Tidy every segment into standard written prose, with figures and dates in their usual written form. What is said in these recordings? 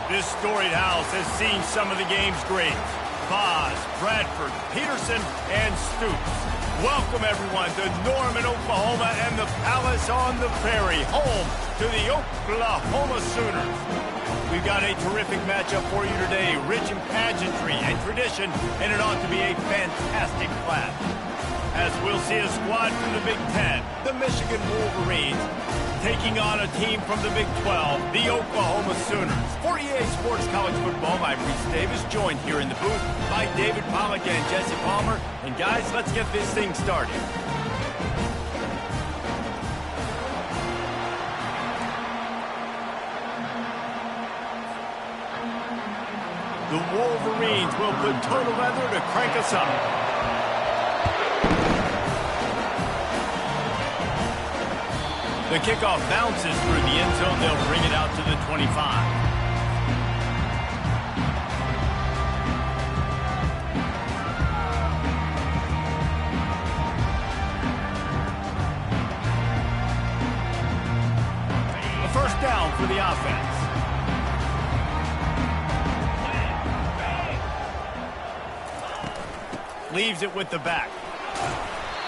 This storied house has seen some of the game's greats. Boz, Bradford, Peterson, and Stoops. Welcome, everyone, to Norman, Oklahoma, and the Palace on the Prairie, home to the Oklahoma Sooners. We've got a terrific matchup for you today, rich in pageantry and tradition, and it ought to be a fantastic clash. As we'll see a squad from the Big Ten, the Michigan Wolverines, taking on a team from the Big 12, the Oklahoma Sooners. For EA Sports College Football, I'm Reese Davis, joined here in the booth by David Pollack and Jesse Palmer. And guys, let's get this thing started. The Wolverines will put total leather to crank us up. The kickoff bounces through the end zone. They'll bring it out to the 25. A first down for the offense. Leaves it with the back.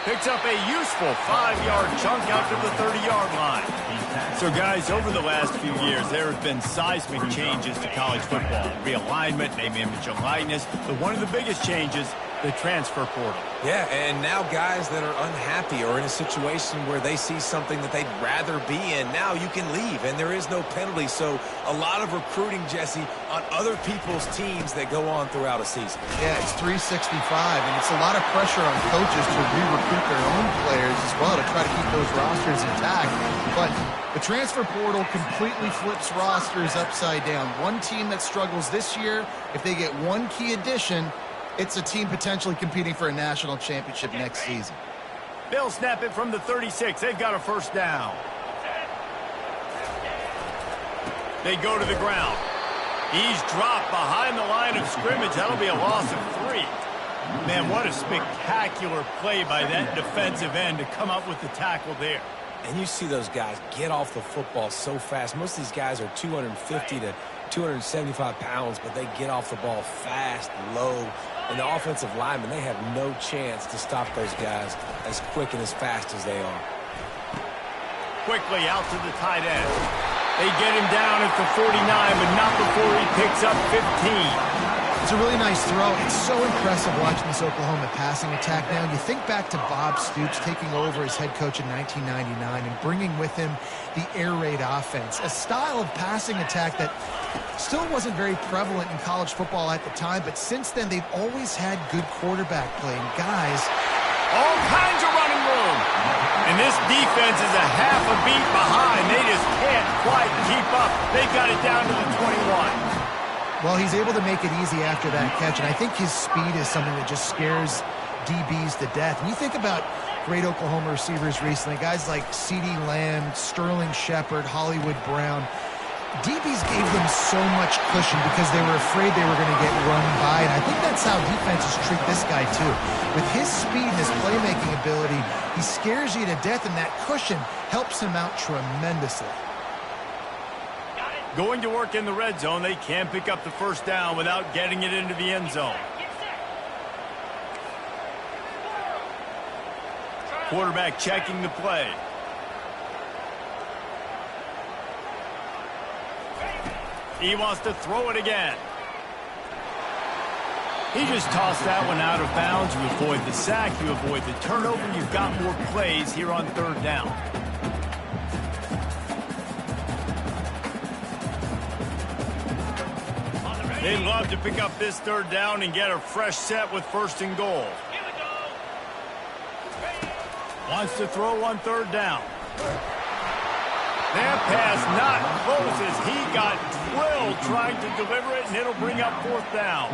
Picks up a useful 5-yard chunk out to the 30-yard line. So, guys, over the last few years, there have been seismic changes to college football. Realignment, name, image, and likeness. But one of the biggest changes, the transfer portal. Yeah, and now guys that are unhappy or in a situation where they see something that they'd rather be in, now you can leave, and there is no penalty. So a lot of recruiting, Jesse, on other people's teams that go on throughout a season. Yeah, it's 365, and it's a lot of pressure on coaches to re-recruit their own players as well to try to keep those rosters intact. But the transfer portal completely flips rosters upside down. One team that struggles this year, if they get one key addition, it's a team potentially competing for a national championship next season. They'll snap it from the 36. They've got a first down. They go to the ground. He's dropped behind the line of scrimmage. That'll be a loss of 3. Man, what a spectacular play by that defensive end to come up with the tackle there. And you see those guys get off the football so fast. Most of these guys are 250 to 275 pounds, but they get off the ball fast, low. And the offensive linemen, they have no chance to stop those guys as quick and as fast as they are. Quickly out to the tight end. They get him down at the 49, but not before he picks up 15. It's a really nice throw. It's so impressive watching this Oklahoma passing attack now. You think back to Bob Stoops taking over as head coach in 1999 and bringing with him the air raid offense, a style of passing attack that still wasn't very prevalent in college football at the time, but since then they've always had good quarterback play. And guys, all kinds of running room. And this defense is a half a beat behind. They just can't quite keep up. They've got it down to the 21. Well, he's able to make it easy after that catch, and I think his speed is something that just scares DBs to death. When you think about great Oklahoma receivers recently, guys like CeeDee Lamb, Sterling Shepard, Hollywood Brown, DBs gave them so much cushion because they were afraid they were going to get run by, and I think that's how defenses treat this guy too. With his speed and his playmaking ability, he scares you to death, and that cushion helps him out tremendously. Going to work in the red zone, they can't pick up the first down without getting it into the end zone. Quarterback checking the play. He wants to throw it again. He just tossed that one out of bounds. You avoid the sack, you avoid the turnover. You've got more plays here on third down. They'd love to pick up this third down and get a fresh set with first and goal. Wants to throw on third down. That pass not close as he got drilled trying to deliver it, and it'll bring up fourth down.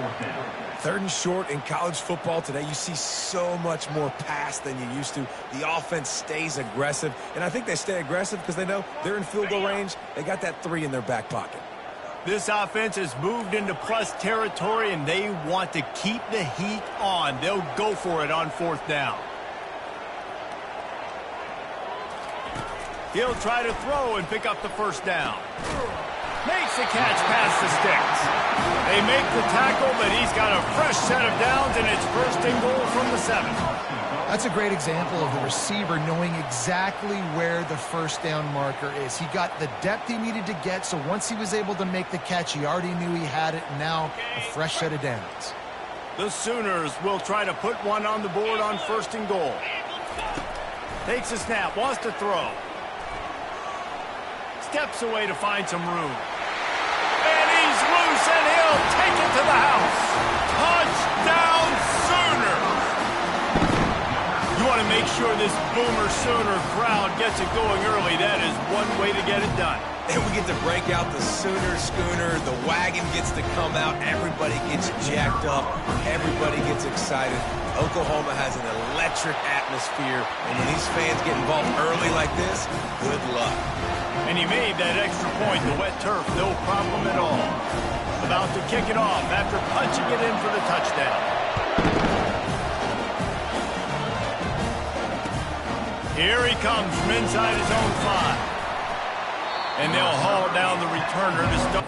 Third and short in college football today, you see so much more pass than you used to. The offense stays aggressive, and I think they stay aggressive because they know they're in field goal range. They got that 3 in their back pocket. This offense has moved into plus territory, and they want to keep the heat on. They'll go for it on fourth down. He'll try to throw and pick up the first down. Makes the catch past the sticks. They make the tackle, but he's got a fresh set of downs, and it's first and goal from the 7. That's a great example of the receiver knowing exactly where the first down marker is. He got the depth he needed to get, so once he was able to make the catch, he already knew he had it, and now a fresh set of downs. The Sooners will try to put one on the board on first and goal. Takes a snap, wants to throw. Steps away to find some room. And he's loose, and he'll take it to the house. Touchdown, Sooners! You want to make sure this Boomer Sooner crowd gets it going early. That is one way to get it done. And we get to break out the Sooner Schooner. The wagon gets to come out. Everybody gets jacked up. Everybody gets excited. Oklahoma has an electric atmosphere. And when these fans get involved early like this, good luck. And he made that extra point. The wet turf, no problem at all. About to kick it off after punching it in for the touchdown. Here he comes from inside his own 5. And they'll haul down the returner to start.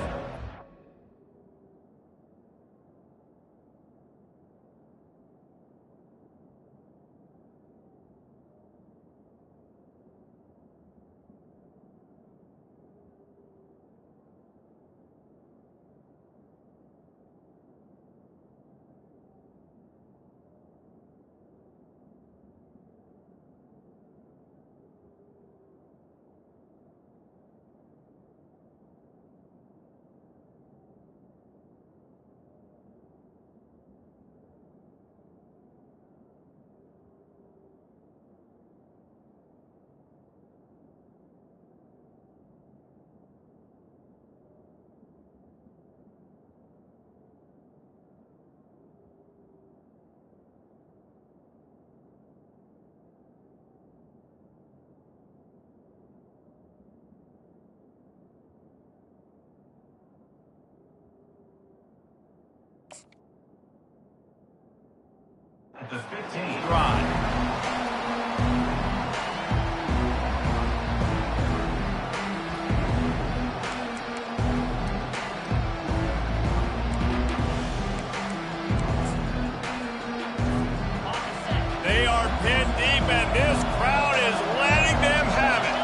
The 15 Drive. They are pinned deep, and this crowd is letting them have it.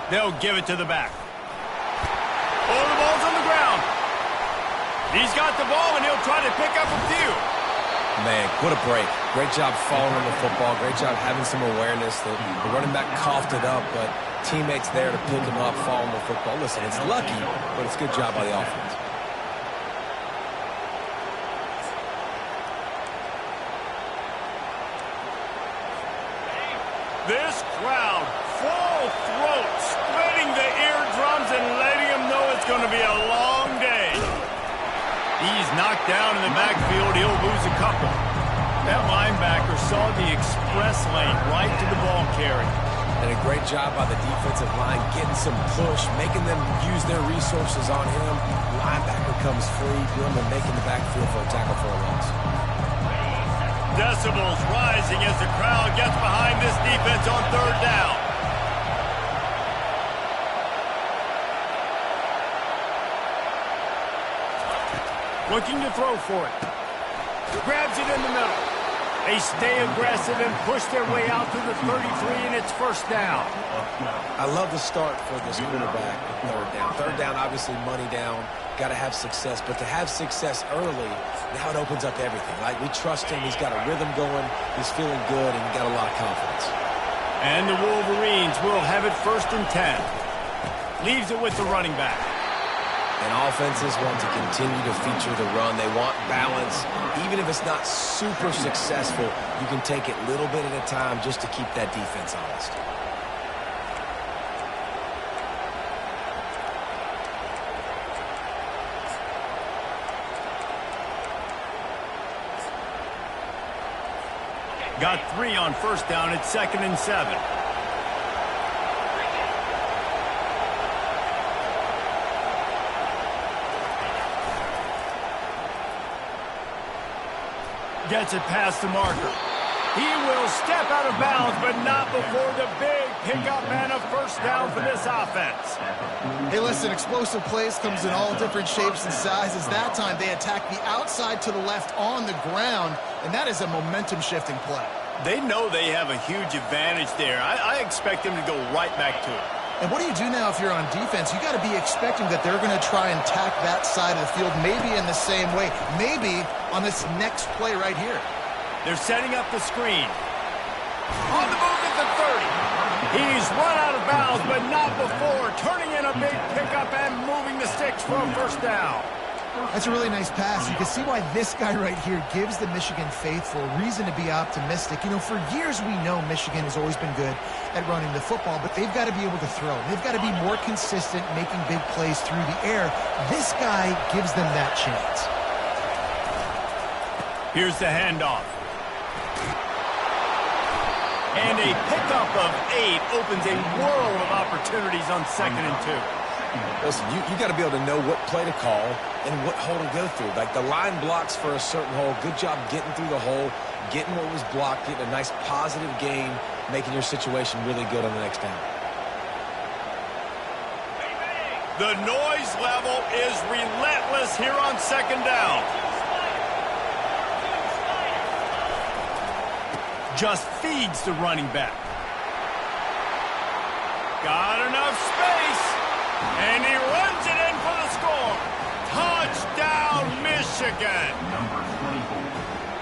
They'll give it to the back. Oh, the ball's on the ground. He's got the ball, and he'll try to pick up a few. Man, what a break. Great job following the football. Great job having some awareness. The running back coughed it up, but teammates there to pick him up, following the football. Listen, it's lucky, but it's a good job by the offense. This crowd, full throat, spreading the eardrums and letting them know it's going to be a long day. He's knocked down in the backfield. He'll lose a couple. That linebacker saw the express lane right to the ball carrier. And a great job by the defensive line getting some push, making them use their resources on him. Linebacker comes free, Gilman making the backfield for a tackle for a loss. Decibels rising as the crowd gets behind this defense on third down. Looking to throw for it. Grabs it in the middle. They stay aggressive and push their way out to the 33, and it's first down. I love the start for this quarterback at third down. Third down, obviously money down. Got to have success, but to have success early, now it opens up everything. Like, we trust him. He's got a rhythm going. He's feeling good, and he got a lot of confidence. And the Wolverines will have it first and 10. Leaves it with the running back. And offenses want to continue to feature the run. They want balance. Even if it's not super successful, you can take it little bit at a time just to keep that defense honest. Got 3 on first down. It's 2nd and 7. Gets it past the marker. He will step out of bounds, but not before the big pickup and a first down for this offense. Hey, listen, explosive plays comes in all different shapes and sizes. That time they attack the outside to the left on the ground, and that is a momentum-shifting play. They know they have a huge advantage there. I expect them to go right back to it. And what do you do now if you're on defense? You got to be expecting that they're going to try and tack that side of the field, maybe in the same way, maybe on this next play right here. They're setting up the screen. On the move at the 30. He's run out of bounds, but not before turning in a big pickup and moving the sticks for a first down. That's a really nice pass. You can see why this guy right here gives the Michigan faithful reason to be optimistic. You know, for years we know Michigan has always been good at running the football, but they've got to be able to throw. They've got to be more consistent making big plays through the air. This guy gives them that chance. Here's the handoff. And a pickup of 8 opens a world of opportunities on 2nd and 2. Listen, you got to be able to know what play to call and what hole to go through. Like the line blocks for a certain hole. Good job getting through the hole, getting what was blocked, getting a nice positive gain, making your situation really good on the next down. The noise level is relentless here on 2nd down. Just feeds the running back. Got enough space. And he runs it in for the score. Touchdown, Michigan.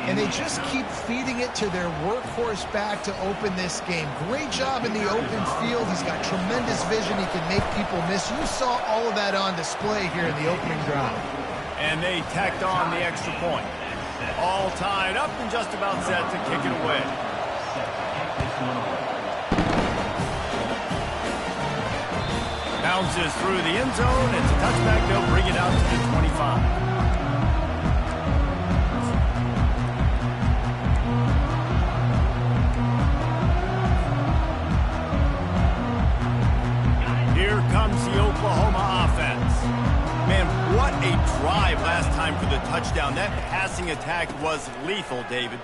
And they just keep feeding it to their workhorse back to open this game. Great job in the open field. He's got tremendous vision. He can make people miss. You saw all of that on display here in the opening drive. And they tacked on the extra point. All tied up and just about set to kick it away. Bounces through the end zone. It's a touchback. They'll bring it out to the 25. Here comes the Oklahoma offense. Man, what a drive last time for the touchdown. That passing attack was lethal, David.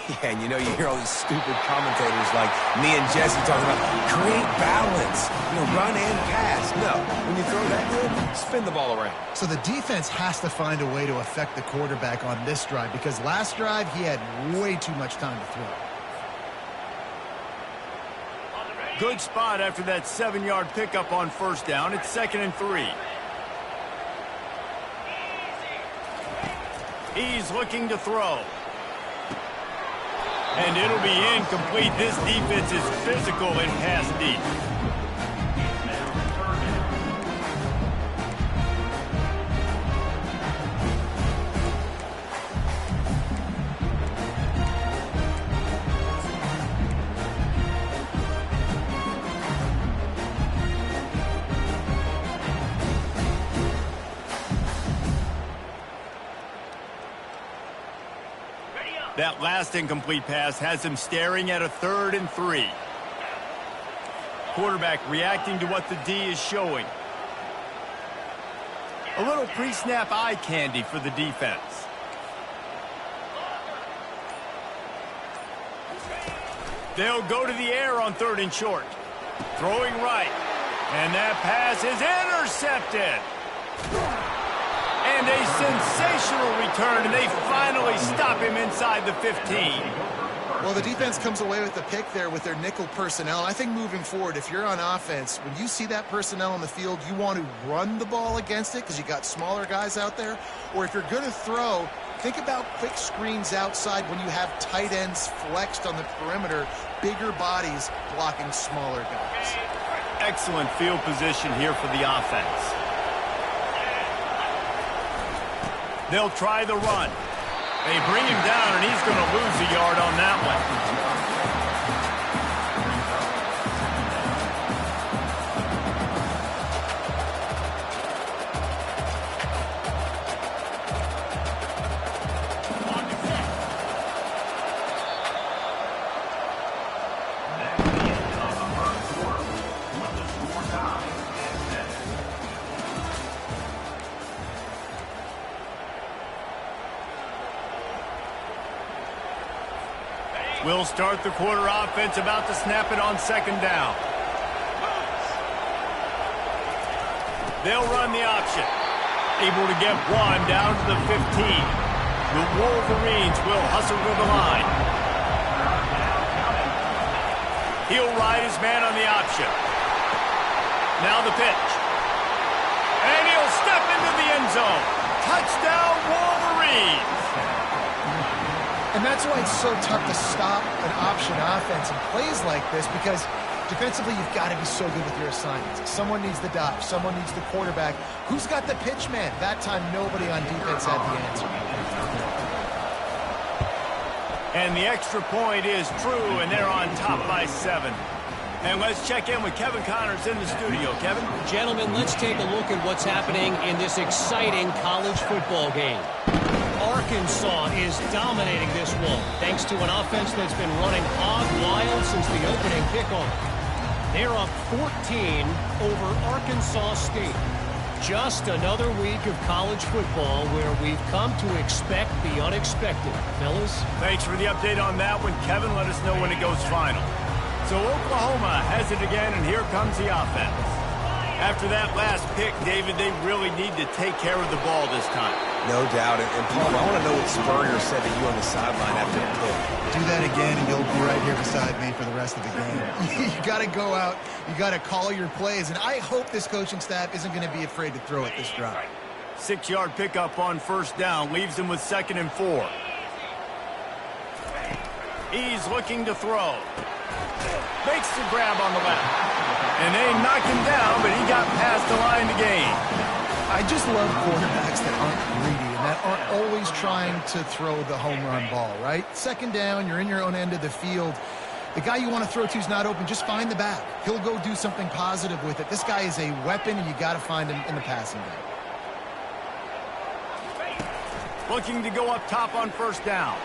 Yeah, and you know, you hear all these stupid commentators like me and Jesse talking about create balance, you know, run and pass. No, when you throw that good, spin the ball around. So the defense has to find a way to affect the quarterback on this drive because last drive he had way too much time to throw. Good spot after that 7-yard pickup on first down. It's 2nd and 3. He's looking to throw. And it'll be incomplete. This defense is physical and pass deep. That last incomplete pass has him staring at a 3rd and 3. Quarterback reacting to what the D is showing. A little pre-snap eye candy for the defense. They'll go to the air on 3rd and short. Throwing right. And that pass is intercepted. And a sensational return, and they finally stop him inside the 15. Well, the defense comes away with the pick there with their nickel personnel. I think moving forward, if you're on offense, when you see that personnel on the field, you want to run the ball against it because you got smaller guys out there. Or if you're going to throw, think about quick screens outside when you have tight ends flexed on the perimeter, bigger bodies blocking smaller guys. Excellent field position here for the offense. They'll try the run. They bring him down, and he's going to lose a yard on that one. We'll start the quarter offense, about to snap it on 2nd down. They'll run the option. Able to get one down to the 15. The Wolverines will hustle to the line. He'll ride his man on the option. Now the pitch. And he'll step into the end zone. Touchdown, Wolverines! And that's why it's so tough to stop an option offense in plays like this, because defensively you've got to be so good with your assignments. Someone needs the dive. Someone needs the quarterback. Who's got the pitch man? That time nobody on defense had the answer. And the extra point is true, and they're on top by 7. And let's check in with Kevin Connors in the studio. Kevin? Gentlemen, let's take a look at what's happening in this exciting college football game. Arkansas is dominating this one, thanks to an offense that's been running hog wild since the opening kickoff. They're up 14 over Arkansas State. Just another week of college football where we've come to expect the unexpected. Fellas? Thanks for the update on that one, Kevin. Let us know when it goes final. So Oklahoma has it again, and here comes the offense. After that last pick, David, they really need to take care of the ball this time. No doubt. And Paul, I want to know what Spurrier said to you on the sideline after the pick. Do that again, and you'll be right here beside me for the rest of the game. You got to go out. You got to call your plays. And I hope this coaching staff isn't going to be afraid to throw it this drive. 6-yard pickup on first down. Leaves him with 2nd and 4. He's looking to throw. Makes the grab on the left. And they knock him down, but he got past the line to gain. I just love quarterbacks that aren't greedy and that aren't always trying to throw the home run ball, right? 2nd down, you're in your own end of the field. The guy you want to throw to is not open. Just find the back. He'll go do something positive with it. This guy is a weapon, and you got to find him in the passing game. Looking to go up top on first down.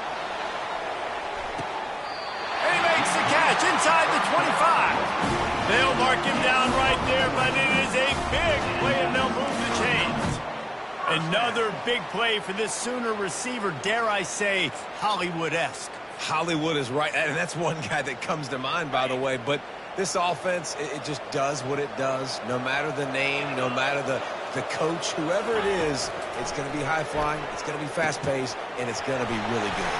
And he makes the catch inside the 25. They'll mark him down right there, but it is a big play, and they'll move the chains. Another big play for this Sooner receiver, dare I say, Hollywood-esque. Hollywood is right, and that's one guy that comes to mind, by the way. But this offense, it just does what it does. No matter the name, no matter the coach, whoever it is, it's going to be high-flying, it's going to be fast-paced, and it's going to be really good.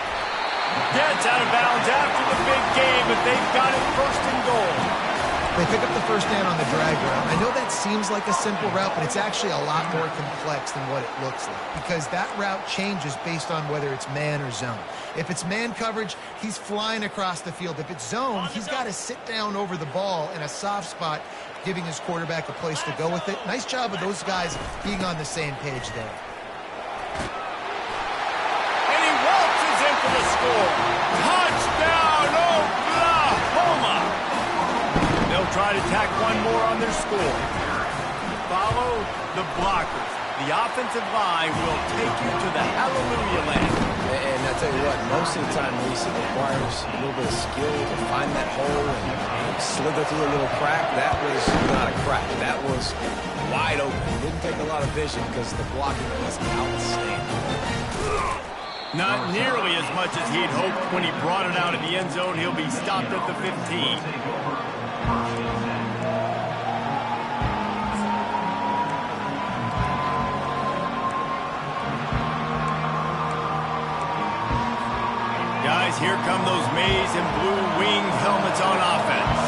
Gets out of bounds after the big game, but they've got it 1st and goal. They pick up the first down on the drag route. I know that seems like a simple route, but it's actually a lot more complex than what it looks like, because that route changes based on whether it's man or zone. If it's man coverage, he's flying across the field. If it's zone, he's got to sit down over the ball in a soft spot, giving his quarterback a place to go with it. Nice job of those guys being on the same page there. And he waltzes in for the score. Touchdown, Oklahoma! They'll try to tack one more on their score. Follow the blockers. The offensive line will take you to the hallelujah land. And I tell you what, most of the time, Reese, it requires a little bit of skill to find that hole and slither through a little crack. That was not a crack. That was wide open. It didn't take a lot of vision because the blocking was outstanding. Not nearly as much as he'd hoped when he brought it out in the end zone. He'll be stopped at the 15. Guys, here come those maize and blue winged helmets on offense.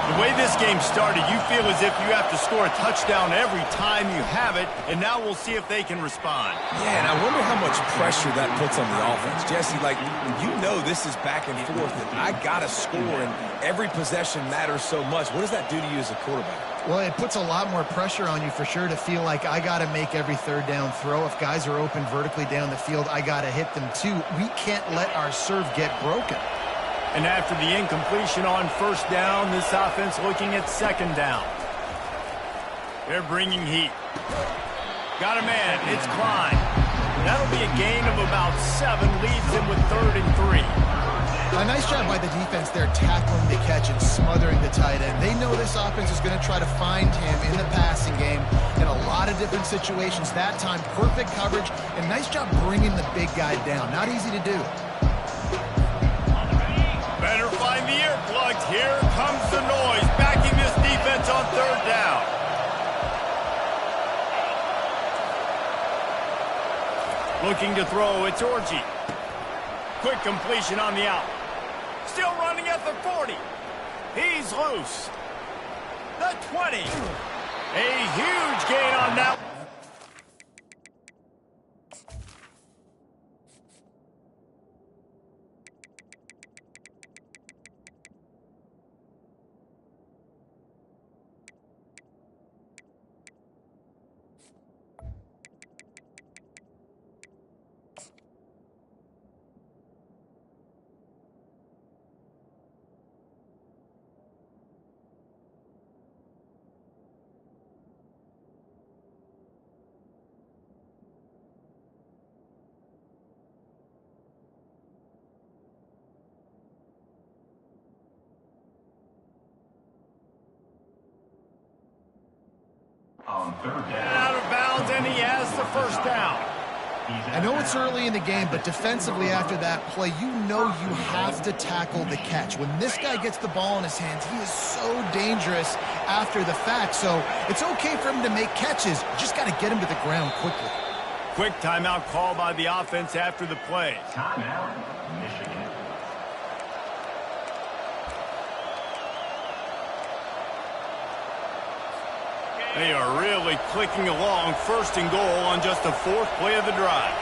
The way this game started, you feel as if you have to score a touchdown every time you have it, and now we'll see if they can respond. Yeah, and I wonder how much pressure that puts on the offense. Jesse, like, you know this is back and forth, and I got to score, and every possession matters so much. What does that do to you as a quarterback? Well, it puts a lot more pressure on you for sure to feel like I got to make every 3rd down throw. If guys are open vertically down the field, I got to hit them too. We can't let our serve get broken. And after the incompletion on first down, this offense looking at 2nd down. They're bringing heat. Got a man. It's Klein. That'll be a gain of about 7. Leaves him with 3rd and 3. A nice job by the defense there tackling the catch and smothering the tight end. They know this offense is going to try to find him in the passing game in a lot of different situations. That time, perfect coverage, and nice job bringing the big guy down. Not easy to do. Better find the earplugs. Here comes the noise, backing this defense on 3rd down. Looking to throw, it's Orji. Quick completion on the out. Still running at the 40. He's loose. The 20. A huge gain on that. On third down. Out of bounds, and he has the first down. I know it's early in the game, but defensively after that play, you know you have to tackle the catch. When this guy gets the ball in his hands, he is so dangerous after the fact. So it's okay for him to make catches. You just got to get him to the ground quickly. Quick timeout call by the offense after the play. Timeout, Michigan. They are really clicking along, first and goal on just the fourth play of the drive.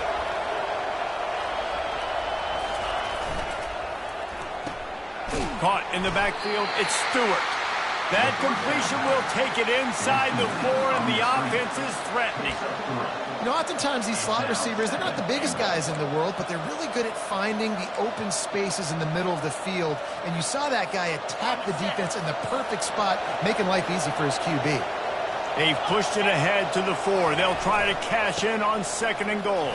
Caught in the backfield, it's Stewart. That completion will take it inside the 4, and the offense is threatening. You know, oftentimes these slot receivers, they're not the biggest guys in the world, but they're really good at finding the open spaces in the middle of the field. And you saw that guy attack the defense in the perfect spot, making life easy for his QB. They've pushed it ahead to the 4. They'll try to cash in on second and goal.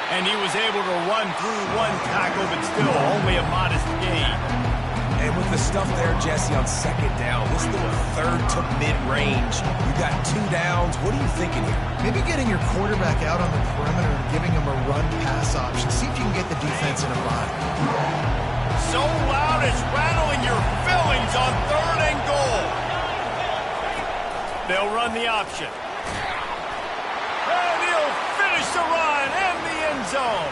And he was able to run through one tackle, but still only a modest gain. And with the stuff there, Jesse, on second down, this little third to mid-range, you got 2 downs. What are you thinking here? Maybe getting your quarterback out on the perimeter and giving him a run-pass option. See if you can get the defense in a bind. So loud it's rattling your fillings on third and goal. They'll run the option. And he'll finish the run in the end zone.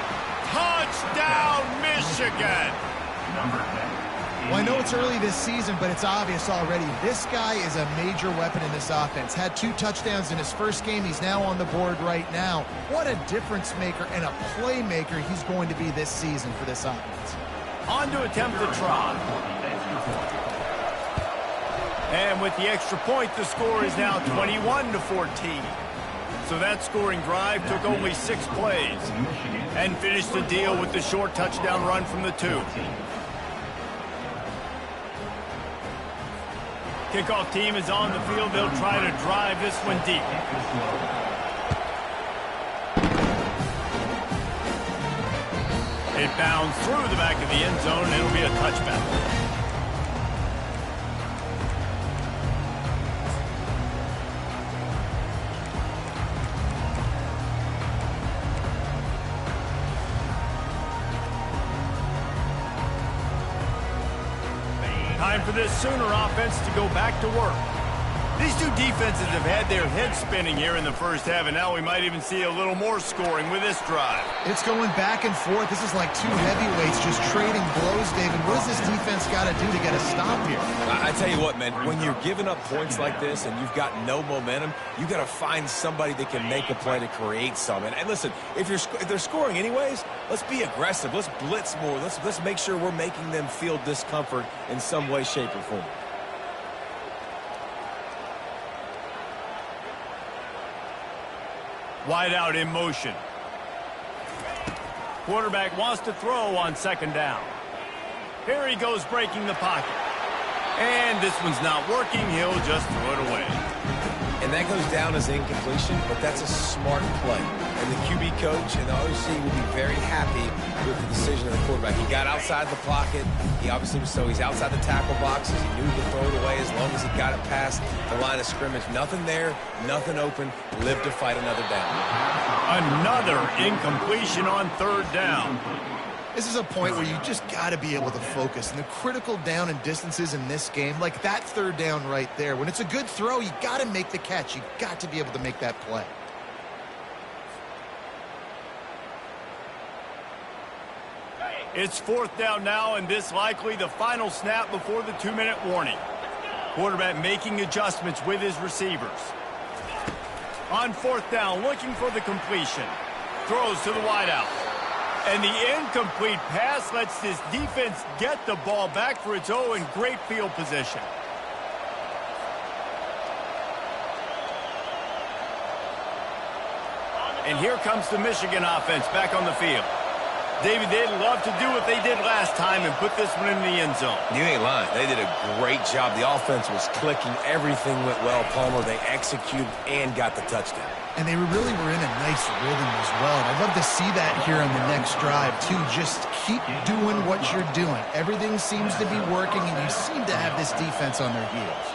Touchdown, Michigan. Number 10. Well, I know it's early this season, but it's obvious already. This guy is a major weapon in this offense. Had 2 touchdowns in his first game. He's now on the board right now. What a difference maker and a playmaker he's going to be this season for this offense. On to attempt the try. And with the extra point, the score is now 21-14. So that scoring drive took only 6 plays and finished the deal with the short touchdown run from the 2. Kickoff team is on the field. They'll try to drive this one deep. It bounds through the back of the end zone. It'll be a touchback. Time for this Sooner offense to go back to work. These two defenses have had their heads spinning here in the first half, and now we might even see a little more scoring with this drive. It's going back and forth. This is like 2 heavyweights just trading blows, David. What does this defense got to do to get a stop here? I tell you what, man, when you're giving up points like this and you've got no momentum, you got to find somebody that can make a play to create some. And listen, if they're scoring anyways, let's be aggressive. Let's blitz more. Let's make sure we're making them feel discomfort in some way, shape, or form. Wide out in motion. Quarterback wants to throw on second down. Here he goes breaking the pocket. And this one's not working. He'll just throw it away. And that goes down as incompletion, but that's a smart play. And the QB coach and the OC will be very happy with the decision of the quarterback. He got outside the pocket. He's outside the tackle boxes. He knew to throw it away as long as he got it past the line of scrimmage. Nothing there, nothing open. Live to fight another down. Another incompletion on third down. This is a point where you just got to be able to focus. And the critical down and distances in this game, like that third down right there, when it's a good throw, you got to make the catch. You got to be able to make that play. It's 4th down now, and this likely the final snap before the 2-minute warning. Quarterback making adjustments with his receivers. On 4th down, looking for the completion. Throws to the wideout. And the incomplete pass lets this defense get the ball back for its own in great field position. And here comes the Michigan offense back on the field. David, they'd love to do what they did last time and put this one in the end zone. You ain't lying. They did a great job. The offense was clicking. Everything went well, Palmer. They executed and got the touchdown. And they really were in a nice rhythm as well. And I'd love to see that here on the next drive, too. Just keep doing what you're doing. Everything seems to be working, and you seem to have this defense on their heels.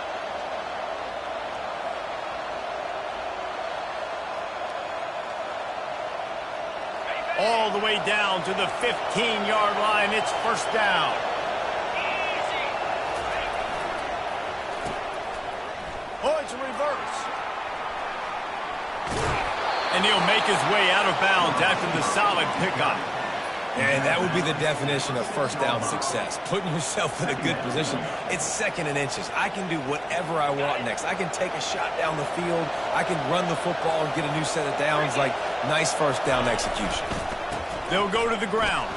All the way down to the 15-yard line. It's 1st down. Oh, it's a reverse. And he'll make his way out of bounds after the solid pickup. And that would be the definition of 1st down success. Putting yourself in a good position. It's 2nd and inches. I can do whatever I want next. I can take a shot down the field. I can run the football and get a new set of downs. Like, nice 1st down execution. They'll go to the ground.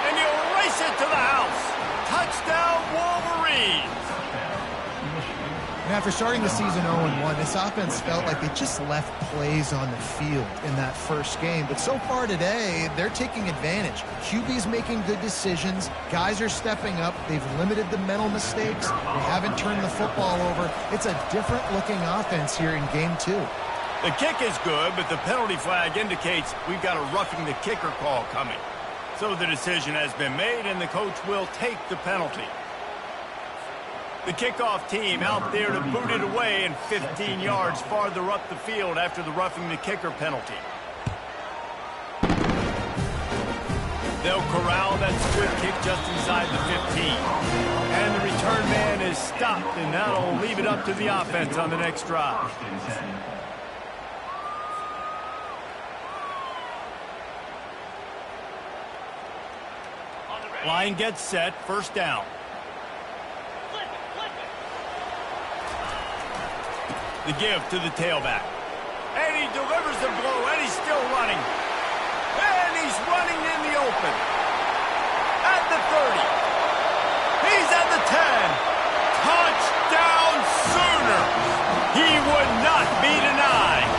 And he'll race it to the house. Touchdown, Wolverines. And after starting the season 0-1, this offense felt like they just left plays on the field in that first game. But so far today, they're taking advantage. QB's making good decisions. Guys are stepping up. They've limited the mental mistakes. They haven't turned the football over. It's a different-looking offense here in Game 2. The kick is good, but the penalty flag indicates we've got a roughing the kicker call coming. So the decision has been made, and the coach will take the penalty. The kickoff team out there to boot it away and 15 yards farther up the field after the roughing the kicker penalty. They'll corral that split kick just inside the 15. And the return man is stopped, and that'll leave it up to the offense on the next drive. Line gets set, 1st down. The give to the tailback. And he delivers the blow, and he's still running. And he's running in the open. At the 30. He's at the 10. Touchdown Sooners. He would not be denied.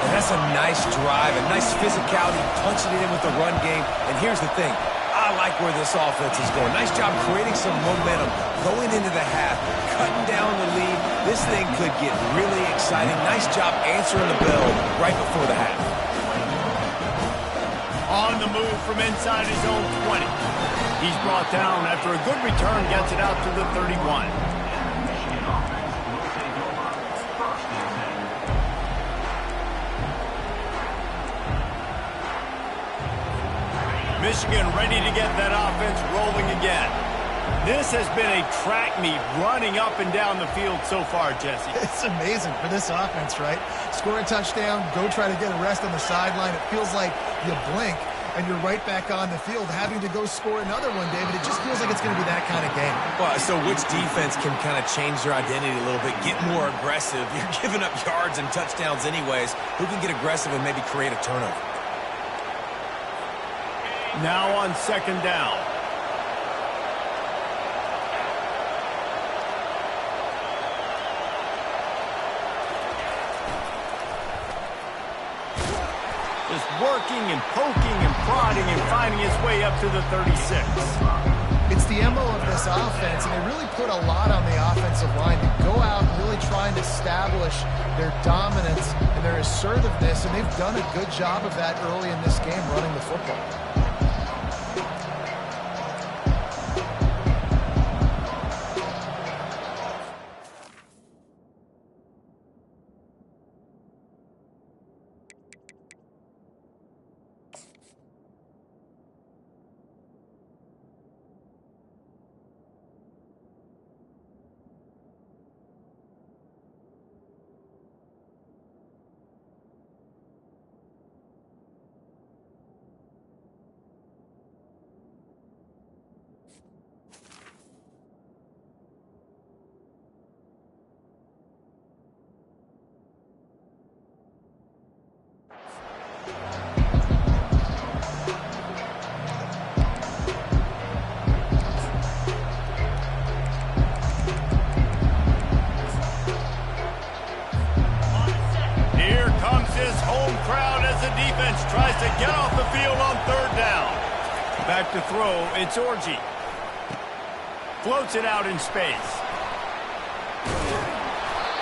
And that's a nice drive, a nice physicality, punching it in with the run game. And here's the thing. I like where this offense is going. Nice job creating some momentum, going into the half, cutting down the lead. This thing could get really exciting. Nice job answering the bell right before the half. On the move from inside his own 20. He's brought down after a good return, gets it out to the 31. Michigan ready to get that offense rolling again. This has been a track meet running up and down the field so far, Jesse. It's amazing for this offense, right? Score a touchdown, go try to get a rest on the sideline. It feels like you blink and you're right back on the field having to go score another one, David. It just feels like it's going to be that kind of game. Well, so which defense can kind of change their identity a little bit, get more aggressive? You're giving up yards and touchdowns anyways. Who can get aggressive and maybe create a turnover? Now on 2nd down. Just working and poking and prodding and finding his way up to the 36. It's the MO of this offense, and they really put a lot on the offensive line to go out and really try and establish their dominance and their assertiveness, and they've done a good job of that early in this game running the football. this home crowd as the defense tries to get off the field on third down. Back to throw, it's Orji. Floats it out in space.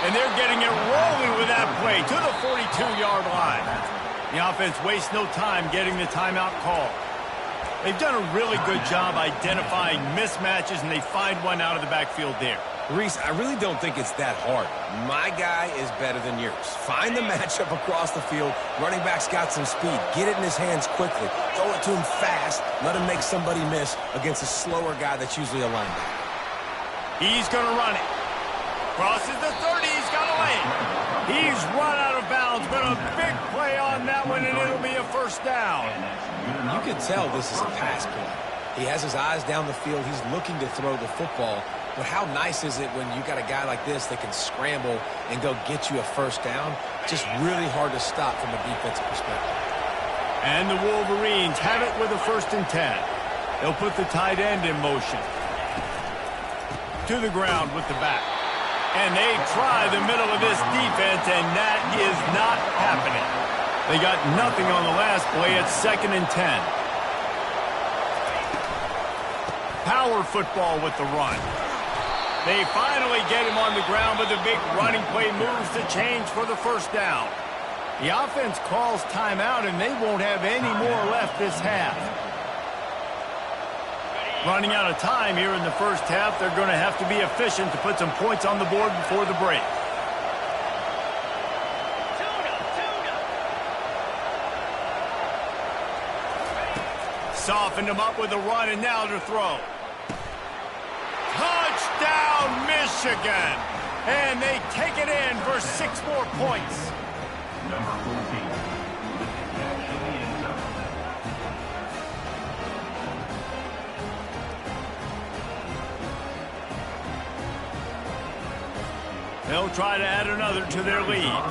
And they're getting it rolling with that play to the 42-yard line. The offense wastes no time getting the timeout call. They've done a really good job identifying mismatches, and they find one out of the backfield there. Reese, I really don't think it's that hard. My guy is better than yours. Find the matchup across the field. Running back's got some speed. Get it in his hands quickly. Throw it to him fast. Let him make somebody miss against a slower guy that's usually a linebacker. He's going to run it. Crosses the 30. He's got a lane. He's run out of bounds, but a big play on that one, and it'll be a first down. You can tell this is a pass play. He has his eyes down the field. He's looking to throw the football. But how nice is it when you got a guy like this that can scramble and go get you a first down? Just really hard to stop from a defensive perspective. And the Wolverines have it with a 1st and 10. They'll put the tight end in motion. To the ground with the back. And they try the middle of this defense, and that is not happening. They got nothing on the last play. It's 2nd and 10. Power football with the run. They finally get him on the ground, but the big running play moves the change for the first down. The offense calls timeout, and they won't have any more left this half. Running out of time here in the first half. They're going to have to be efficient to put some points on the board before the break. Softened him up with a run, and now to throw. Touchdown, Michigan! And they take it in for 6 more points. Number 14. They'll try to add another to their lead.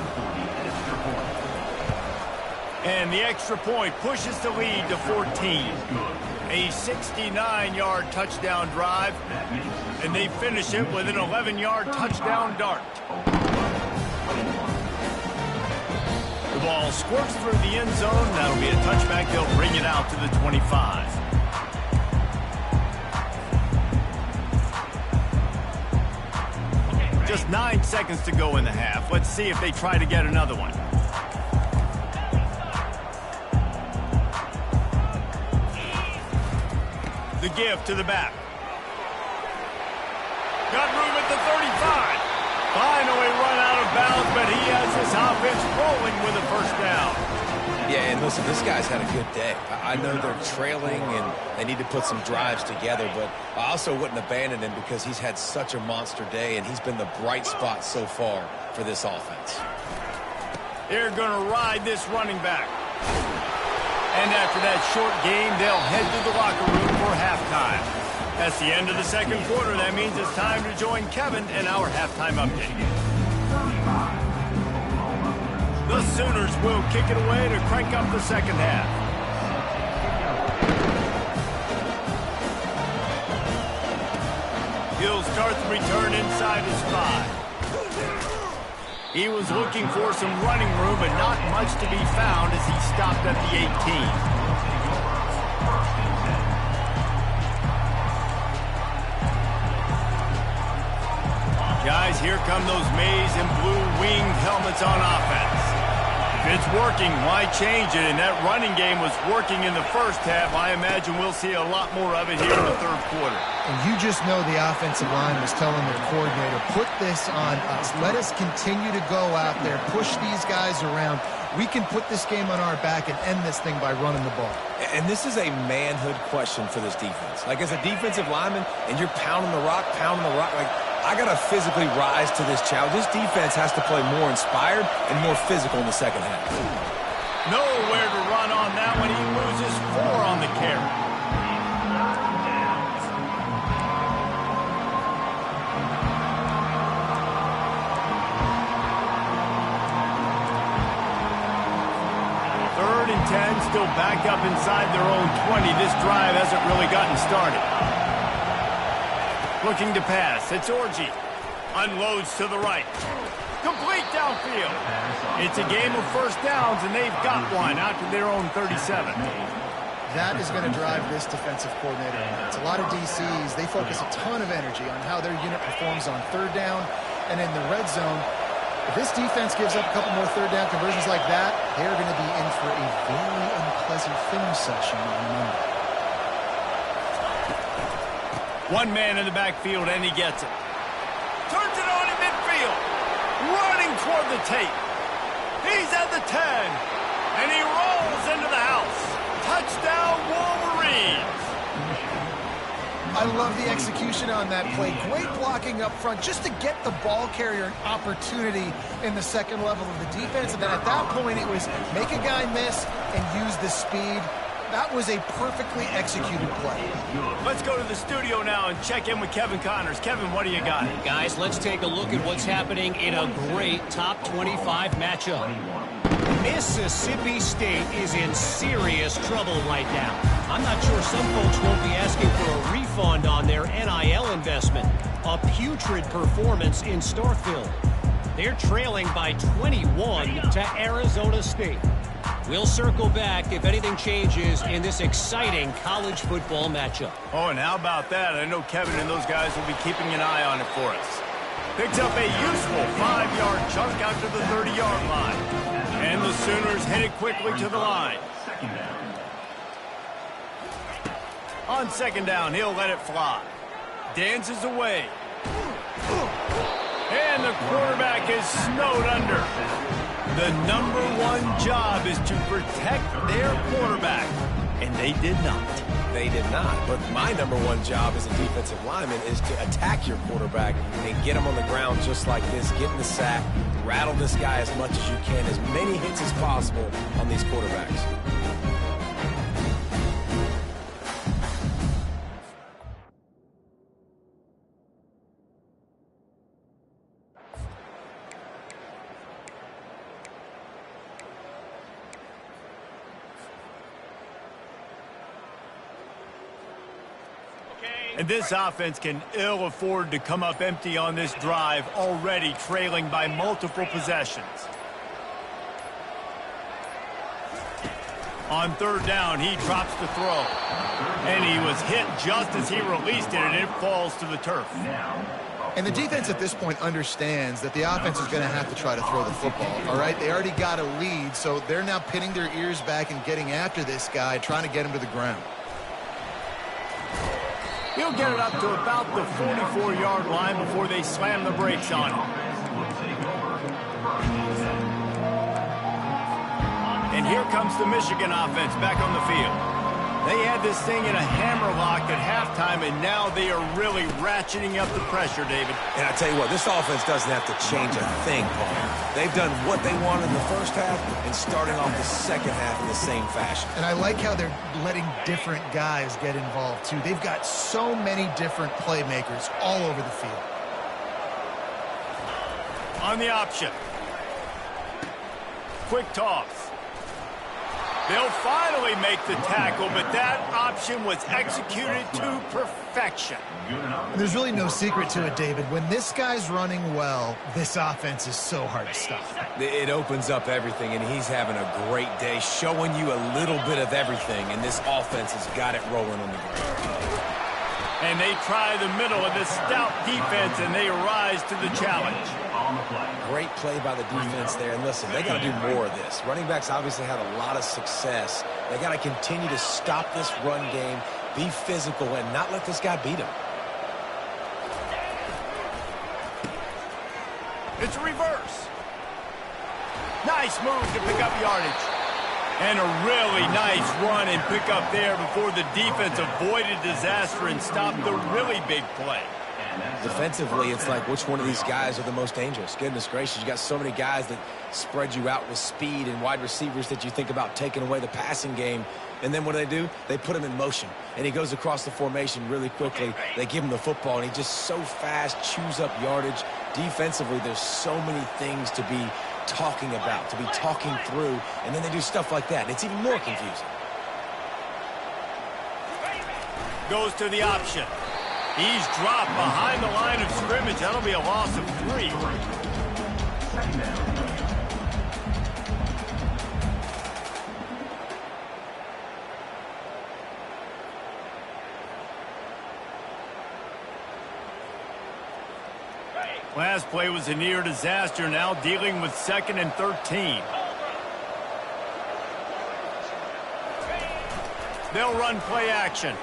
And the extra point pushes the lead to 14. A 69-yard touchdown drive, and they finish it with an 11-yard touchdown dart. The ball squirts through the end zone. That'll be a touchback. They'll bring it out to the 25. Just 9 seconds to go in the half. Let's see if they try to get another one. The give to the back. Got room at the 35. Finally run out of bounds, but he has this offense rolling with a first down. Yeah, and listen, this guy's had a good day. I know they're trailing and they need to put some drives together, but I also wouldn't abandon him because he's had such a monster day, and he's been the bright spot so far for this offense. They're going to ride this running back. And after that short game, they'll head to the locker room for halftime. That's the end of the second quarter. That means it's time to join Kevin in our halftime update. The Sooners will kick it away to crank up the second half. He'll start the return inside his 5. He was looking for some running room, but not much to be found as he stopped at the 18. Guys, here come those maize and blue winged helmets on offense. If it's working, why change it? And that running game was working in the first half. I imagine we'll see a lot more of it here in the third quarter. And you just know the offensive line was telling their coordinator, put this on us. Let us continue to go out there, push these guys around. We can put this game on our back and end this thing by running the ball. And this is a manhood question for this defense. Like, as a defensive lineman, and you're pounding the rock, like, I got to physically rise to this challenge. This defense has to play more inspired and more physical in the second half. Nowhere to run on that one. He loses 4 on the carry. Third and 10, still back up inside their own 20. This drive hasn't really gotten started. Looking to pass. It's Orji. Unloads to the right. Complete downfield. It's a game of first downs, and they've got one out to their own 37. That is going to drive this defensive coordinator. It's a lot of DCs. They focus a ton of energy on how their unit performs on third down and in the red zone. If this defense gives up a couple more third down conversions like that, they're going to be in for a very unpleasant film session on Monday. One man in the backfield, and he gets it. Turns it on in midfield. Running toward the tape. He's at the 10. And he rolls into the house. Touchdown, Wolverines. I love the execution on that play. Great blocking up front just to get the ball carrier an opportunity in the second level of the defense. And then at that point, it was make a guy miss and use the speed. That was a perfectly executed play. Let's go to the studio now and check in with Kevin Connors. Kevin, what do you got? Guys, let's take a look at what's happening in a great top 25 matchup. Mississippi State is in serious trouble right now. I'm not sure some folks won't be asking for a refund on their NIL investment. A putrid performance in Starkville. They're trailing by 21 to Arizona State. We'll circle back if anything changes in this exciting college football matchup. Oh, and how about that? I know Kevin and those guys will be keeping an eye on it for us. Picks up a useful 5-yard chunk out to the 30-yard line. And the Sooners headed quickly to the line. On second down, he'll let it fly. Dances away. And the quarterback is snowed under. The #1 job is to protect their quarterback. And they did not. They did not. But my #1 job as a defensive lineman is to attack your quarterback and get him on the ground just like this, get in the sack, rattle this guy as much as you can, as many hits as possible on these quarterbacks. And this offense can ill afford to come up empty on this drive, already trailing by multiple possessions. On third down, he drops the throw. And he was hit just as he released it, and it falls to the turf. And the defense at this point understands that the offense is going to have to try to throw the football, all right? They already got a lead, so they're now pinning their ears back and getting after this guy, trying to get him to the ground. He'll get it up to about the 44-yard line before they slam the brakes on him. And here comes the Michigan offense back on the field. They had this thing in a hammerlock at halftime, and now they are really ratcheting up the pressure, David. And I tell you what, this offense doesn't have to change a thing, Paul. They've done what they wanted in the first half and starting off the second half in the same fashion. And I like how they're letting different guys get involved, too. They've got so many different playmakers all over the field. On the option. Quick toss. They'll finally make the tackle, but that option was executed to perfection. And there's really no secret to it, David. When this guy's running well, this offense is so hard to stop. It opens up everything, and he's having a great day, showing you a little bit of everything, and this offense has got it rolling on the ground. And they try the middle of this stout defense, and they rise to the challenge. Great play by the defense there. And listen, they got to do more of this. Running backs obviously had a lot of success. They got to continue to stop this run game, be physical, and not let this guy beat them. It's a reverse. Nice move to pick up yardage. And a really nice run and pick up there before the defense avoided disaster and stopped the really big play. Defensively, it's like which one of these guys are the most dangerous? Goodness gracious, you got so many guys that spread you out with speed and wide receivers that you think about taking away the passing game. And then what do? They put him in motion. And he goes across the formation really quickly. They give him the football, and he just so fast chews up yardage. Defensively, there's so many things to be talking about, to be talking through, and then they do stuff like that. And it's even more confusing. Goes to the option. He's dropped behind the line of scrimmage. That'll be a loss of 3. Second down. Last play was a near disaster, now dealing with 2nd and 13. They'll run play action.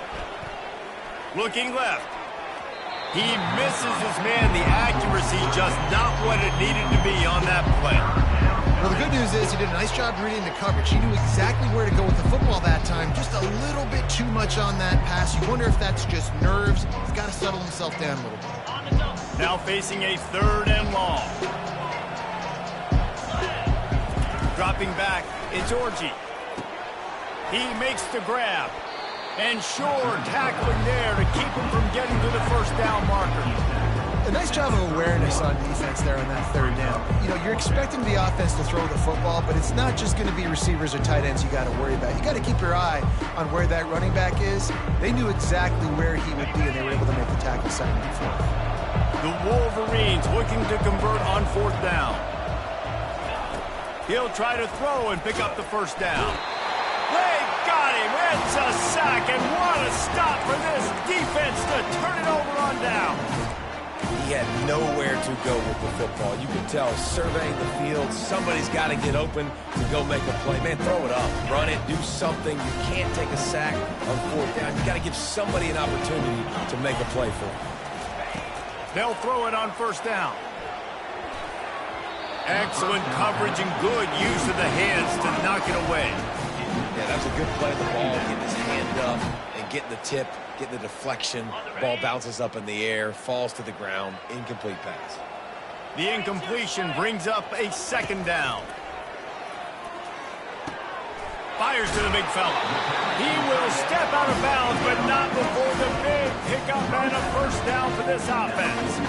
Looking left. He misses his man. The accuracy just not what it needed to be on that play. Well, the good news is he did a nice job reading the coverage. He knew exactly where to go with the football that time. Just a little bit too much on that pass. You wonder if that's just nerves. He's got to settle himself down a little bit. Now facing a 3rd and long. Dropping back, it's Orji. He makes the grab. And Shore tackling there to keep him from getting to the first down marker. A nice job of awareness on defense there on that 3rd down. You know, you're expecting the offense to throw the football, but it's not just going to be receivers or tight ends you got to worry about. You got to keep your eye on where that running back is. They knew exactly where he would be, and they were able to make the tackle 2nd and 4th. The Wolverines looking to convert on 4th down. He'll try to throw and pick up the first down. They got him. It's a sack, and what a stop for this defense to turn it over on down. He had nowhere to go with the football. You could tell, surveying the field, somebody's got to get open to go make a play. Man, throw it up, run it, do something. You can't take a sack on 4th down. You got to give somebody an opportunity to make a play for him. They'll throw it on 1st down. Excellent coverage and good use of the hands to knock it away. Yeah, that was a good play of the ball, getting his hand up and getting the tip, getting the deflection. Ball bounces up in the air, falls to the ground, incomplete pass. The incompletion brings up a 2nd down. Fires to the big fella. He will step out of bounds, but not before the big pickup and a first down for this offense.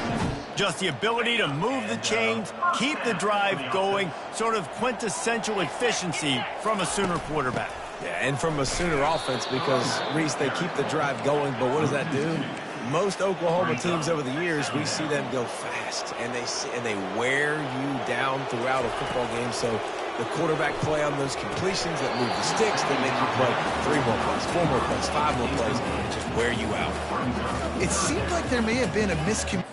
Just the ability to move the chains, keep the drive going, sort of quintessential efficiency from a Sooner quarterback. Yeah, and from a Sooner offense because, Reese, they keep the drive going, but what does that do? Most Oklahoma teams over the years, we see them go fast, and they wear you down throughout a football game. So the quarterback play on those completions that move the sticks, that make you play 3 more plays, 4 more plays, 5 more plays, and just wear you out. It seemed like there may have been a miscommunication.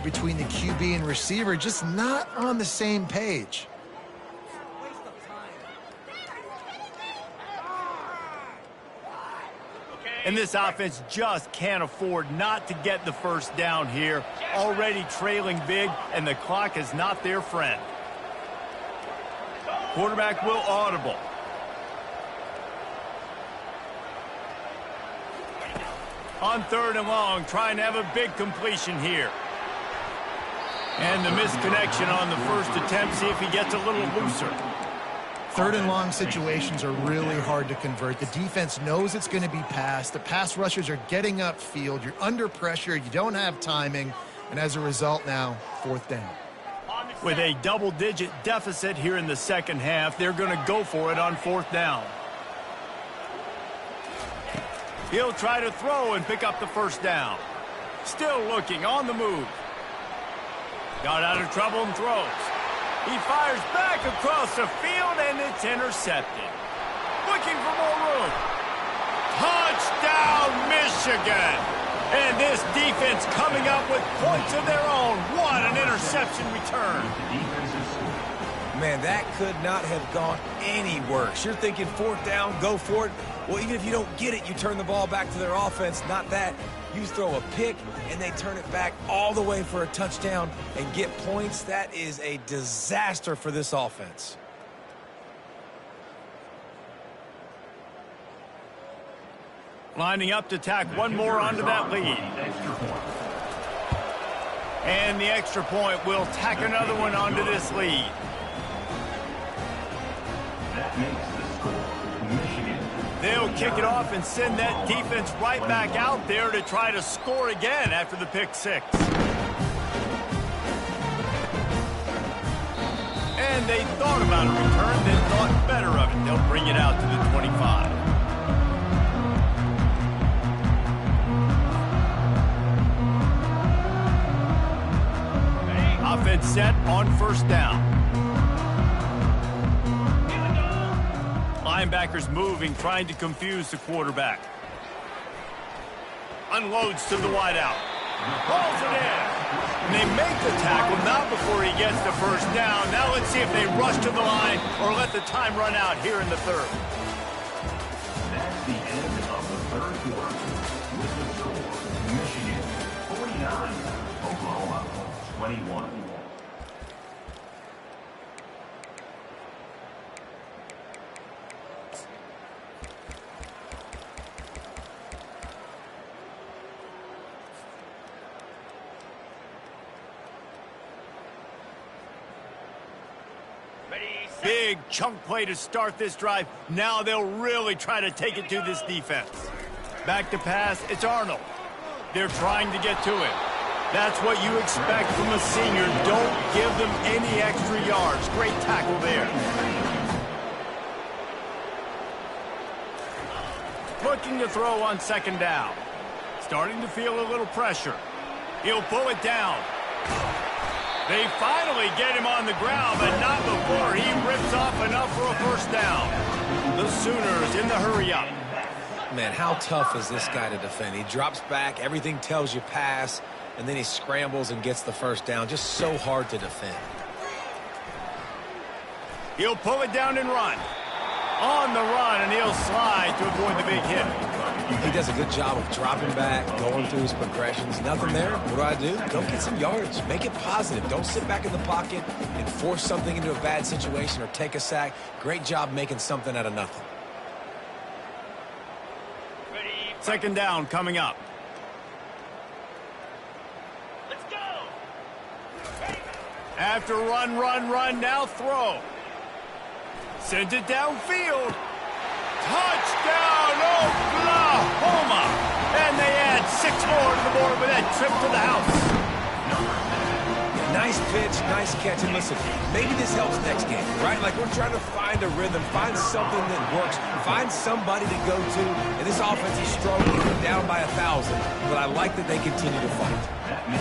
Between the QB and receiver, just not on the same page. And this offense just can't afford not to get the first down here. Already trailing big, and the clock is not their friend. Quarterback will audible. On 3rd and long, trying to have a big completion here. And the misconnection on the first attempt. See if he gets a little looser. 3rd and long situations are really hard to convert. The defense knows it's going to be passed. The pass rushers are getting upfield. You're under pressure. You don't have timing. And as a result now, 4th down. With a double-digit deficit here in the 2nd half, they're going to go for it on 4th down. He'll try to throw and pick up the first down. Still looking on the move. Got out of trouble and throws. He fires back across the field, and it's intercepted. Looking for more room. Touchdown, Michigan! And this defense coming up with points of their own. What an interception return. Man, that could not have gone any worse. You're thinking 4th down, go for it. Well, even if you don't get it, you turn the ball back to their offense. Not that. You throw a pick, and they turn it back all the way for a touchdown and get points. That is a disaster for this offense. Lining up to tack one more onto that lead. And the extra point will tack another one onto this lead. That makes the score Michigan. They'll kick it off and send that defense right back out there to try to score again after the pick 6. And they thought about a return, then thought better of it. They'll bring it out to the 25. Offense set on first down. Linebackers moving, trying to confuse the quarterback. Unloads to the wideout. Pulls it in. And they make the tackle, not before he gets the first down. Now let's see if they rush to the line or let the time run out here in the third. That's the end of the third quarter. With the score, Michigan 49, Oklahoma 21. Big chunk play to start this drive. Now they'll really try to take it to this defense. Back to pass, it's Arnold. They're trying to get to it. That's what you expect from a senior. Don't give them any extra yards. Great tackle there. Looking to throw on second down. Starting to feel a little pressure. He'll pull it down. They finally get him on the ground, but not before he rips off enough for a first down. The Sooners in the hurry-up. Man, how tough is this guy to defend? He drops back, everything tells you pass, and then he scrambles and gets the first down. Just so hard to defend. He'll pull it down and run. On the run, and he'll slide to avoid the big hit. He does a good job of dropping back, going through his progressions. Nothing there. What do? Go get some yards. Make it positive. Don't sit back in the pocket and force something into a bad situation or take a sack. Great job making something out of nothing. Second down coming up. Let's go! After run, now throw. Sends it downfield. Touchdown, Oklahoma! And they add 6 more to the board with that trip to the house. Nice pitch, nice catch. And listen, maybe this helps next game, right? Like we're trying to find a rhythm, find something that works, find somebody to go to. And this offense is struggling. They're down by 1,000, but I like that they continue to fight.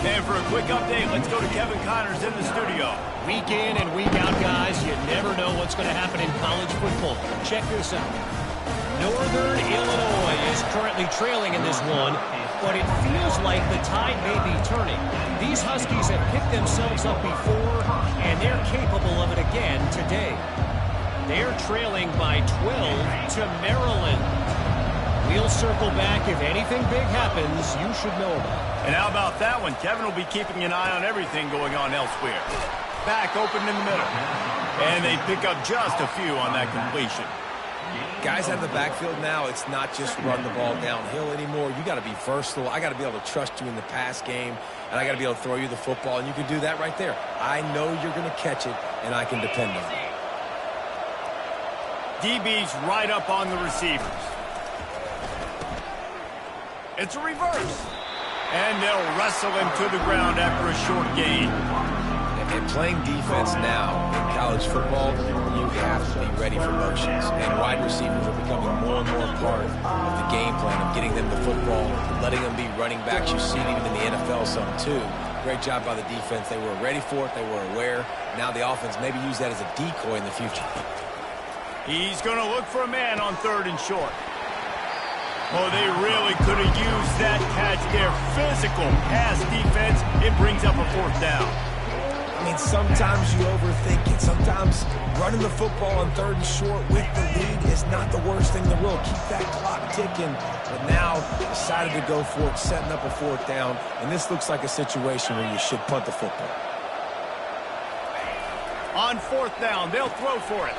And for a quick update, let's go to Kevin Connors in the studio. Week in and week out, guys, you never know what's going to happen in college football. Check this out. Northern Illinois is currently trailing in this one, but it feels like the tide may be turning. These Huskies have picked themselves up before, and they're capable of it again today. They're trailing by 12 to Maryland. We'll circle back. If anything big happens, you should know about it. And how about that one? Kevin will be keeping an eye on everything going on elsewhere. Back open in the middle. And they pick up just a few on that completion. Guys out of the backfield now, it's not just run the ball downhill anymore. You got to be versatile. I got to be able to trust you in the pass game, and I got to be able to throw you the football, and you can do that right there. I know you're going to catch it, and I can depend on it. DB's right up on the receivers. It's a reverse. And they'll wrestle him to the ground after a short gain. And playing defense now in college football, you have to be ready for motions. And wide receivers are becoming more and more part of the game plan of getting them the football, letting them be running backs. You see it even in the NFL some too. Great job by the defense. They were ready for it. They were aware. Now the offense maybe use that as a decoy in the future. He's going to look for a man on 3rd and short. Oh, they really could have used that catch there. Physical pass defense. It brings up a 4th down. I mean, sometimes you overthink it. Sometimes running the football on 3rd and short with the lead is not the worst thing in the world. Keep that clock ticking. But now decided to go for it, setting up a 4th down. And this looks like a situation where you should punt the football. On 4th down, they'll throw for it.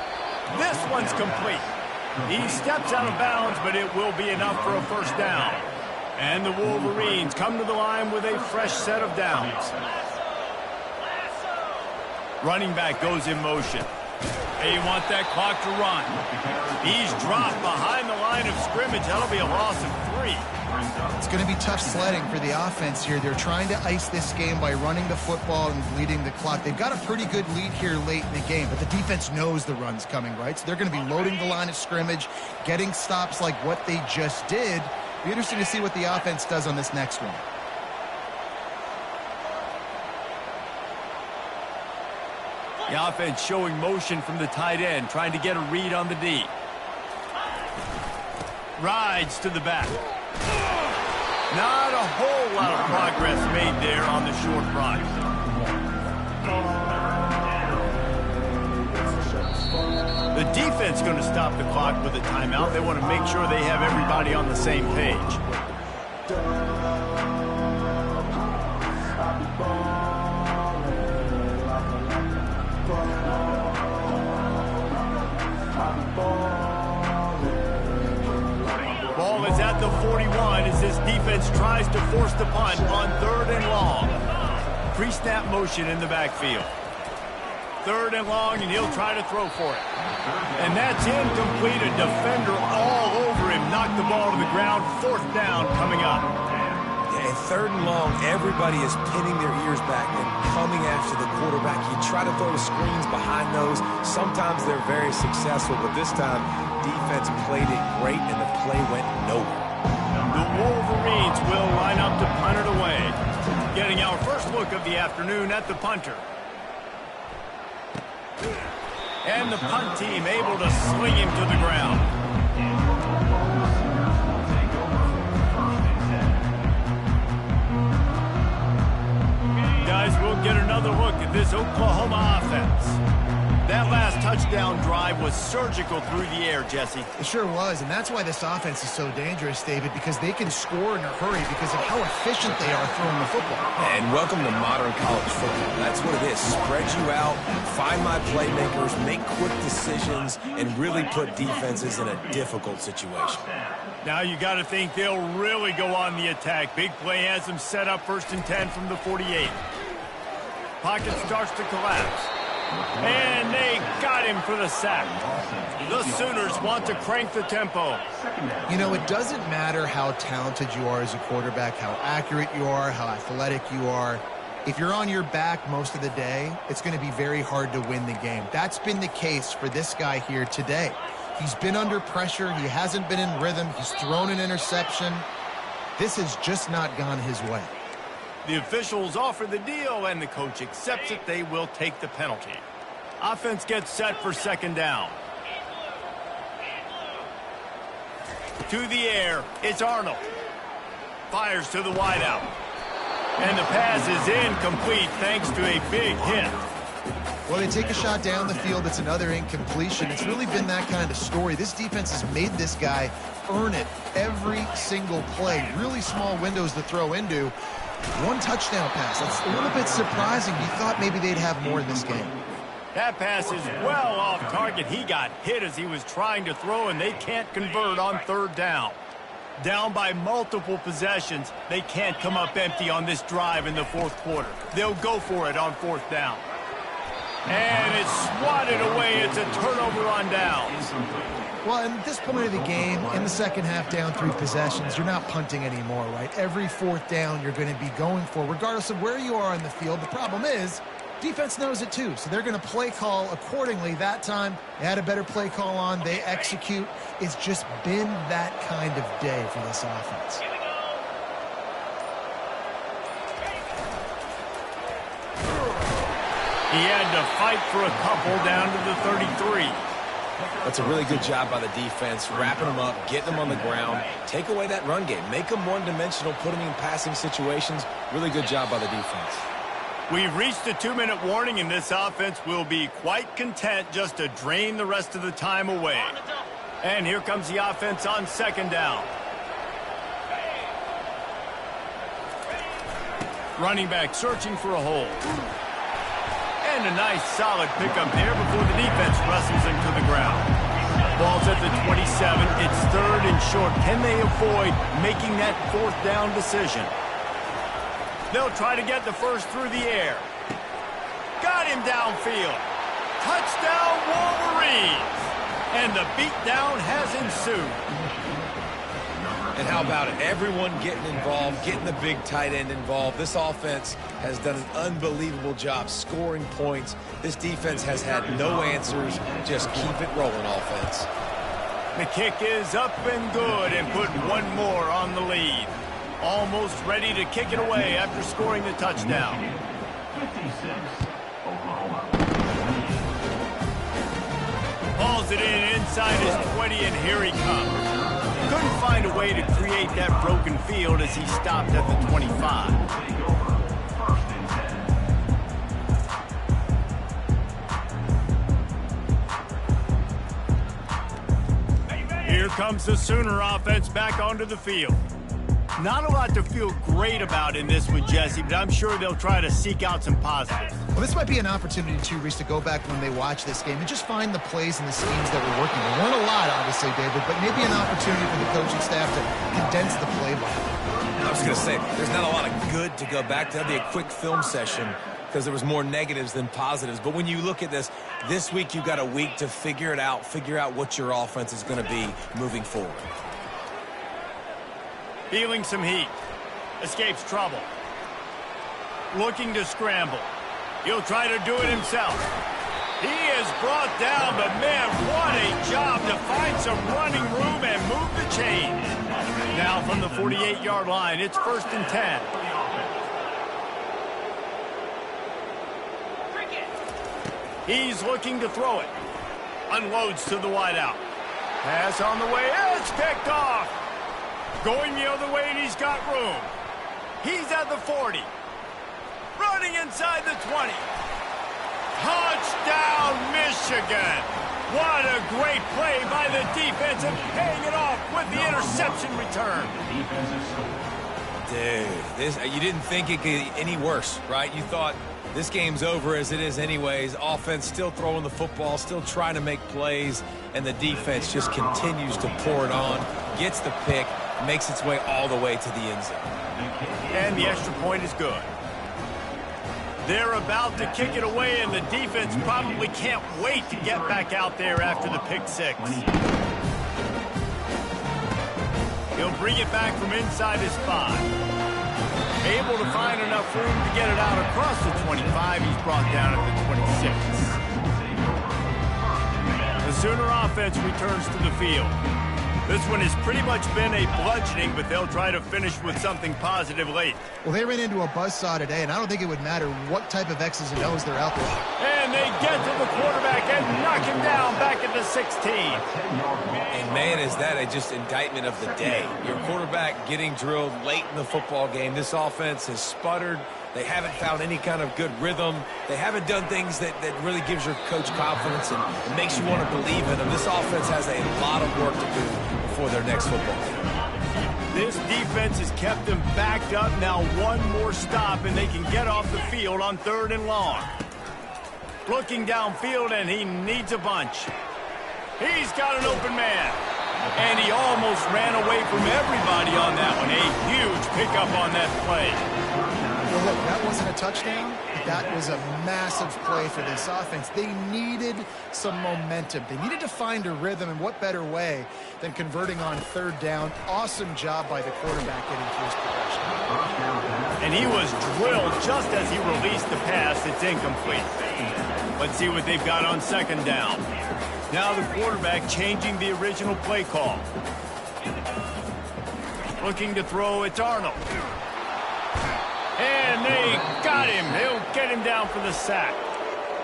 This one's complete. He steps out of bounds, but it will be enough for a 1st down. And the Wolverines come to the line with a fresh set of downs. Running back goes in motion. They want that clock to run. He's dropped behind the line of scrimmage. That'll be a loss of 3. It's going to be tough sledding for the offense here. They're trying to ice this game by running the football and leading the clock. They've got a pretty good lead here late in the game, but the defense knows the run's coming, right? So they're going to be loading the line of scrimmage, getting stops like what they just did. Be interesting to see what the offense does on this next one. The offense showing motion from the tight end, trying to get a read on the D. Rides to the back. Not a whole lot of progress made there on the short run. The defense going to stop the clock with a timeout. They want to make sure they have everybody on the same page. Ball is at the 41 as this defense tries to force the punt on 3rd and long. Pre-snap motion in the backfield. 3rd and long, and he'll try to throw for it. And that's incomplete. A defender all over him. Knocked the ball to the ground. 4th down coming up. Yeah, and 3rd and long, everybody is pinning their ears back and coming after the quarterback. You try to throw the screens behind those. Sometimes they're very successful, but this time, defense played it great, and the play went nowhere. The Wolverines will line up to punt it away. Getting our first look of the afternoon at the punter. And the punt team able to sling him to the ground. Guys, we'll get another look at this Oklahoma offense. That last touchdown drive was surgical through the air, Jesse. It sure was, and that's why this offense is so dangerous, David, because they can score in a hurry because of how efficient they are throwing the football. And welcome to modern college football. That's what it is. Spread you out, find my playmakers, make quick decisions, and really put defenses in a difficult situation. Now you got to think they'll really go on the attack. Big play has them set up 1st and 10 from the 48. Pocket starts to collapse. And they got him for the sack. The Sooners want to crank the tempo. You know, it doesn't matter how talented you are as a quarterback, how accurate you are, how athletic you are. If you're on your back most of the day, it's going to be very hard to win the game. That's been the case for this guy here today. He's been under pressure. He hasn't been in rhythm. He's thrown an interception. This has just not gone his way. The officials offer the deal, and the coach accepts it. They will take the penalty. Offense gets set for 2nd down. To the air, it's Arnold. Fires to the wideout. And the pass is incomplete thanks to a big hit. Well, they take a shot down the field. It's another incompletion. It's really been that kind of story. This defense has made this guy earn it every single play. Really small windows to throw into. 1 touchdown pass. That's a little bit surprising. You thought maybe they'd have more in this game. That pass is well off target. He got hit as he was trying to throw, and they can't convert on 3rd down. Down by multiple possessions, they can't come up empty on this drive in the 4th quarter. They'll go for it on 4th down. And it's swatted away. It's a turnover on downs. Well, at this point of the game, in the second half, down 3 possessions, you're not punting anymore, right? Every 4th down you're going to be going for, regardless of where you are on the field. The problem is, defense knows it too, so they're going to play call accordingly. That time, they had a better play call on. They execute. It's just been that kind of day for this offense. He had to fight for a couple down to the 33. That's a really good job by the defense, wrapping them up, getting them on the ground, take away that run game, make them one-dimensional, put them in passing situations. Really good job by the defense. We've reached the 2-minute warning, and this offense will be quite content just to drain the rest of the time away. And here comes the offense on 2nd down. Running back searching for a hole. And a nice solid pickup there before the defense wrestles him to the ground. Ball's at the 27. It's 3rd and short. Can they avoid making that 4th down decision? They'll try to get the first through the air. Got him downfield. Touchdown, Wolverines! And the beatdown has ensued. And how about it? Everyone getting involved, getting the big tight end involved. This offense has done an unbelievable job scoring points. This defense has had no answers. Just keep it rolling, offense. The kick is up and good and put one more on the lead. Almost ready to kick it away after scoring the touchdown. 56, Oklahoma. Hauls it in inside his 20, and here he comes. Couldn't find a way to create that broken field as he stopped at the 25. First and 10. Here comes the Sooner offense back onto the field. Not a lot to feel great about in this one, Jesse, but I'm sure they'll try to seek out some positives. Well, this might be an opportunity, too, Reese, to go back when they watch this game and just find the plays and the schemes that were working. There weren't a lot, obviously, David, but maybe an opportunity for the coaching staff to condense the playbook. I was going to say, there's not a lot of good to go back to. That'd be a quick film session because there was more negatives than positives. But when you look at this week you've got a week to figure it out, figure out what your offense is going to be moving forward. Feeling some heat. Escapes trouble. Looking to scramble. He'll try to do it himself. He is brought down, but man, what a job to find some running room and move the chains. Now from the 48-yard line, it's 1st and 10. He's looking to throw it. Unloads to the wideout. Pass on the way. It's picked off. Going the other way, and he's got room. He's at the 40. Running inside the 20. Touchdown, Michigan. What a great play by the defense and paying it off with the interception return. Dude, you didn't think it could get any worse, right? You thought this game's over as it is anyways. Offense still throwing the football, still trying to make plays, and the defense just continues to pour it on, gets the pick, makes its way all the way to the end zone. And the extra point is good. They're about to kick it away, and the defense probably can't wait to get back out there after the pick six. He'll bring it back from inside his 5. Able to find enough room to get it out across the 25. He's brought down at the 26. The Sooner offense returns to the field. This one has pretty much been a bludgeoning, but they'll try to finish with something positive late. Well, they ran into a buzzsaw today, and I don't think it would matter what type of X's and O's they're out there. And they get to the quarterback and knock him down back at the 16. And, man, is that just indictment of the day. Your quarterback getting drilled late in the football game. This offense has sputtered. They haven't found any kind of good rhythm. They haven't done things that really gives your coach confidence and makes you want to believe in them. This offense has a lot of work to do before their next football game. This defense has kept them backed up. Now one more stop, and they can get off the field on 3rd and long. Looking downfield, and he needs a bunch. He's got an open man. And he almost ran away from everybody on that one. A huge pickup on that play. Well, look, that wasn't a touchdown. That was a massive play for this offense. They needed some momentum. They needed to find a rhythm, and what better way than converting on 3rd down. Awesome job by the quarterback getting through his progression. And he was drilled just as he released the pass. It's incomplete. Let's see what they've got on 2nd down. Now the quarterback changing the original play call. Looking to throw, it's Arnold. And they got him. He'll get him down for the sack.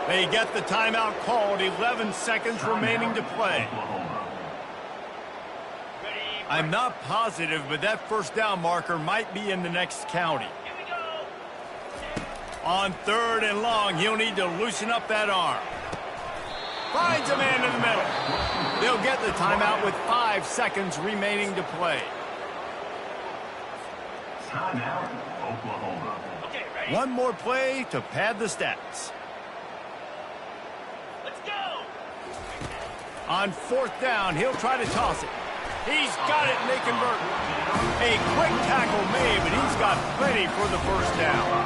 They get the timeout called. 11 seconds remaining to play. I'm not positive, but that 1st down marker might be in the next county. On 3rd and long, he'll need to loosen up that arm. Finds a man in the middle. They'll get the timeout with 5 seconds remaining to play. Timeout, Oklahoma. One more play to pad the stats. Let's go! On 4th down, he'll try to toss it. He's got it, and they convert. A quick tackle made, but he's got plenty for the 1st down.